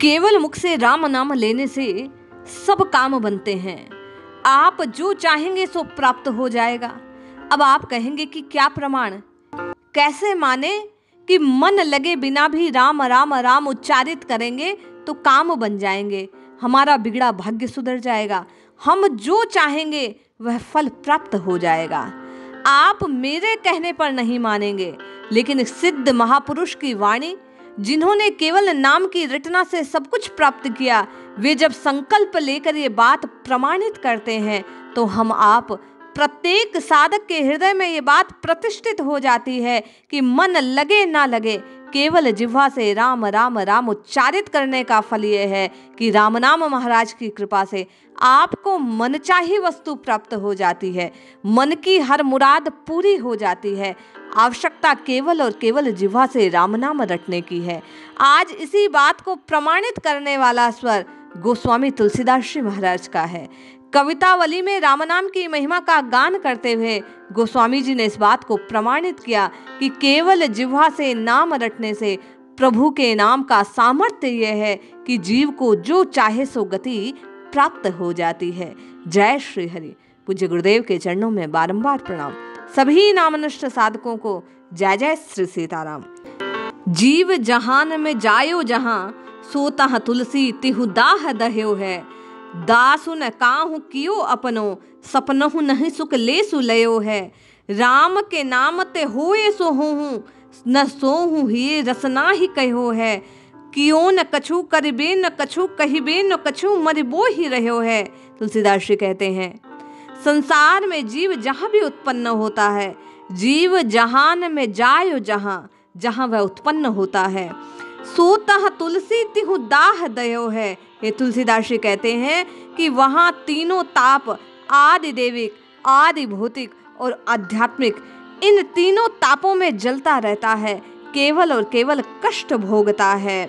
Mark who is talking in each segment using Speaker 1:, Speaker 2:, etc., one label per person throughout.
Speaker 1: केवल मुख से राम नाम लेने से सब काम बनते हैं। आप जो चाहेंगे सो प्राप्त हो जाएगा। अब आप कहेंगे कि क्या प्रमाण, कैसे माने कि मन लगे बिना भी राम राम राम उच्चारित करेंगे तो काम बन जाएंगे, हमारा बिगड़ा भाग्य सुधर जाएगा, हम जो चाहेंगे वह फल प्राप्त हो जाएगा। आप मेरे कहने पर नहीं मानेंगे, लेकिन सिद्ध महापुरुष की वाणी, जिन्होंने केवल नाम की रटना से सब कुछ प्राप्त किया, वे जब संकल्प लेकर ये बात प्रमाणित करते हैं तो हम आप प्रत्येक साधक के हृदय में ये बात प्रतिष्ठित हो जाती है कि मन लगे ना लगे, केवल जिह्वा से राम राम राम उच्चारित करने का फल ये है कि राम नाम महाराज की कृपा से आपको मनचाही वस्तु प्राप्त हो जाती है, मन की हर मुराद पूरी हो जाती है। आवश्यकता केवल और केवल जिह्वा से राम नाम रटने की है। आज इसी बात को प्रमाणित करने वाला स्वर गोस्वामी तुलसीदास जी महाराज का है। कवितावली में राम नाम की महिमा का गान करते हुए गोस्वामी जी ने इस बात को प्रमाणित किया कि केवल जिह्वा से नाम रटने से प्रभु के नाम का सामर्थ्य यह है कि जीव को जो चाहे सो गति प्राप्त हो जाती है। जय श्री हरि। पूज्य गुरुदेव के चरणों में बारंबार प्रणाम। सभी नामनिष्ठ साधकों को जय जय श्री सीताराम। जीव जहान में जायो जहां, सोता तुलसी तिहु दाह दह्यो है। दासु न काहू कियो अपनो, सपनहु नहीं सुख ले सुलयो है। राम के नाम ते होए सो होहूँ, न सोहूँ ही रसना ही कहो है। कियो न कछु करिबे न कछु कहिबे न कछु मरिबो ही रहो है। तुलसीदास जी कहते हैं, संसार में जीव जहाँ भी उत्पन्न होता है, जीव जहान में जायो जहाँ जहाँ वह उत्पन्न होता है, सोतः तुलसी तिहु दाह दयो है। ये तुलसीदास जी कहते हैं कि वहाँ तीनों ताप, आदि देविक, आदि भौतिक और आध्यात्मिक, इन तीनों तापों में जलता रहता है, केवल और केवल कष्ट भोगता है।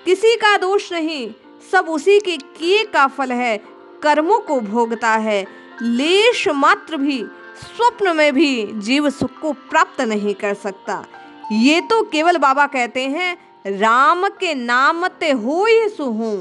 Speaker 1: किसी का दोष नहीं, सब उसी के किए का फल है, कर्मों को भोगता है। लेश मात्र भी स्वप्न में भी जीव सुख को प्राप्त नहीं कर सकता। ये तो केवल बाबा कहते हैं, राम के नाम ते होए सो हों।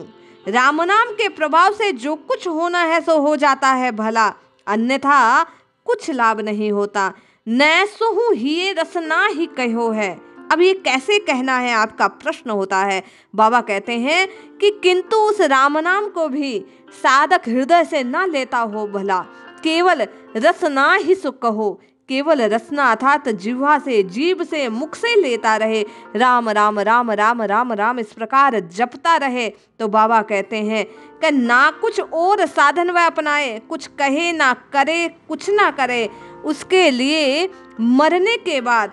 Speaker 1: राम नाम के प्रभाव से जो कुछ होना है सो हो जाता है भला, अन्यथा कुछ लाभ नहीं होता। न सोहू ही रसना ही कहो है। अब ये कैसे कहना है, आपका प्रश्न होता है। बाबा कहते हैं कि किंतु उस राम नाम को भी साधक हृदय से ना लेता हो भला, केवल रसना ही सुख कहो। केवल रसना अर्थात जिह्वा से, जीभ से, मुख से लेता रहे, राम राम राम राम राम राम इस प्रकार जपता रहे, तो बाबा कहते हैं कि ना कुछ और साधन वह अपनाए, कुछ कहे ना करे, कुछ ना करे, उसके लिए मरने के बाद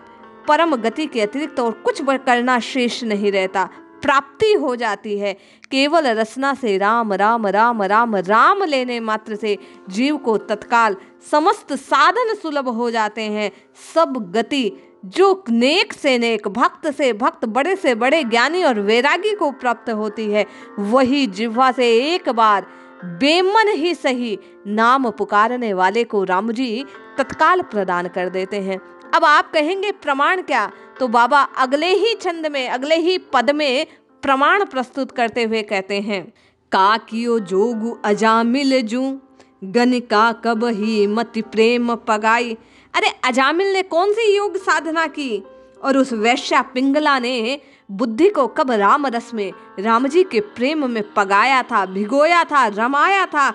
Speaker 1: परम गति के अतिरिक्त और कुछ करना शेष नहीं रहता, प्राप्ति हो जाती है। केवल रसना से राम राम राम राम राम लेने मात्र से जीव को तत्काल समस्त साधन सुलभ हो जाते हैं। सब गति जो नेक से नेक, भक्त से भक्त, बड़े से बड़े ज्ञानी और वैरागी को प्राप्त होती है, वही जिह्वा से एक बार बेमन ही सही नाम पुकारने वाले को राम जी तत्काल प्रदान कर देते हैं। अब आप कहेंगे प्रमाण क्या, तो बाबा अगले ही छंद में, अगले ही पद में प्रमाण प्रस्तुत करते हुए कहते हैं, का कियो जोगु अजामिल जू, गनिका कब ही मति प्रेम पगाई। अरे अजामिल ने कौन सी योग साधना की और उस वैश्या पिंगला ने बुद्धि को कब राम रस में, राम जी के प्रेम में पगाया था, भिगोया था, रमाया था।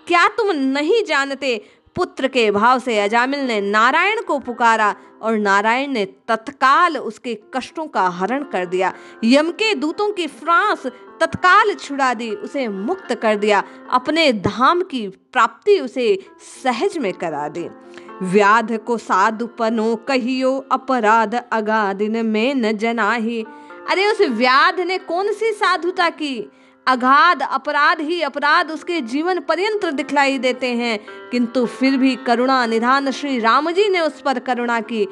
Speaker 1: क्या तुम नहीं जानते? पुत्र के भाव से अजामिल ने नारायण को पुकारा और नारायण ने तत्काल उसके कष्टों का हरण कर दिया। यम के दूतों की फ्रांस तत्काल छुड़ा दी, उसे मुक्त कर दिया, अपने धाम की प्राप्ति उसे सहज में करा दी। व्याध को साधुपनो कहियो, अपराध अगाधिन में न जनाही। अरे उस व्याध ने कौन सी साधुता की? अगाध अपराध ही अपराध उसके जीवन पर्यंत दिखलाई देते हैं, किंतु फिर भी करुणा निधान श्री राम जी ने उस पर करुणा की।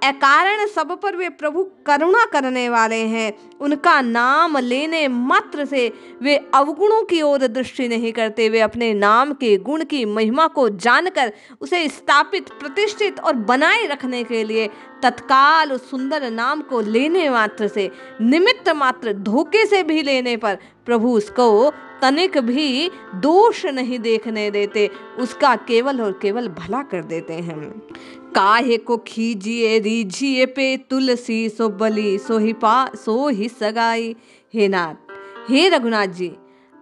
Speaker 1: अकारण सब पर वे प्रभु करुणा करने वाले हैं। उनका नाम लेने मात्र से वे अवगुणों की ओर दृष्टि नहीं करते। वे अपने नाम के गुण की महिमा को जानकर उसे स्थापित, प्रतिष्ठित और बनाए रखने के लिए तत्काल उस सुंदर नाम को लेने मात्र से, निमित्त मात्र धोखे से भी लेने पर प्रभु उसको तनिक भी दोष नहीं देखने देते, उसका केवल और केवल भला कर देते हैं। काहे को खीजिए रीझिए पे तुलसी, सो बली सो ही सगाई। हे नाथ, हे रघुनाथ जी,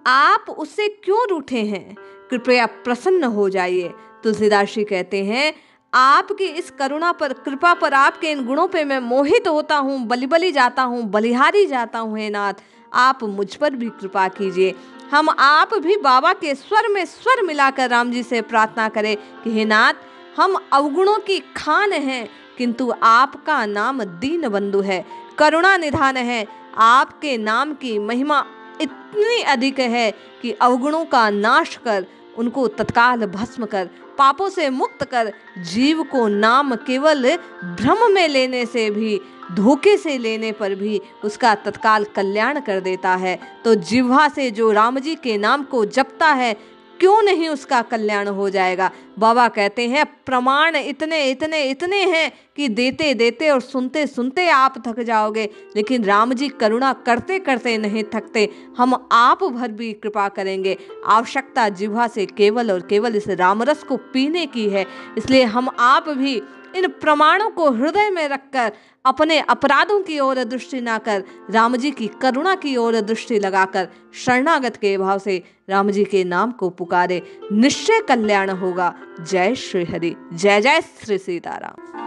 Speaker 1: आप उससे क्यों रूठे हैं? कृपया प्रसन्न हो जाइए। तुलसीदास जी कहते हैं, आपकी इस करुणा पर, कृपा पर, आपके इन गुणों पे मैं मोहित होता हूँ, बलि जाता हूँ, बलिहारी जाता हूँ। हे नाथ, आप मुझ पर भी कृपा कीजिए। हम आप भी बाबा के स्वर में स्वर मिलाकर राम जी से प्रार्थना करें कि हे नाथ, हम अवगुणों की खान हैं, किंतु आपका नाम दीन बंधु है, करुणा निधान है। आपके नाम की महिमा इतनी अधिक है कि अवगुणों का नाश कर, उनको तत्काल भस्म कर, पापों से मुक्त कर, जीव को नाम केवल भ्रम में लेने से भी, धोखे से लेने पर भी उसका तत्काल कल्याण कर देता है। तो जिह्वा से जो राम जी के नाम को जपता है, क्यों नहीं उसका कल्याण हो जाएगा। बाबा कहते हैं, प्रमाण इतने इतने इतने हैं कि देते देते और सुनते सुनते आप थक जाओगे, लेकिन राम जी करुणा करते करते नहीं थकते। हम आप भर भी कृपा करेंगे। आवश्यकता जिह्वा से केवल और केवल इस रामरस को पीने की है। इसलिए हम आप भी इन प्रमाणों को हृदय में रखकर अपने अपराधों की ओर दृष्टि ना कर, राम जी की करुणा की ओर दृष्टि लगाकर शरणागत के भाव से राम जी के नाम को पुकारे, निश्चय कल्याण होगा। जय श्री हरि, जय जय श्री सीताराम।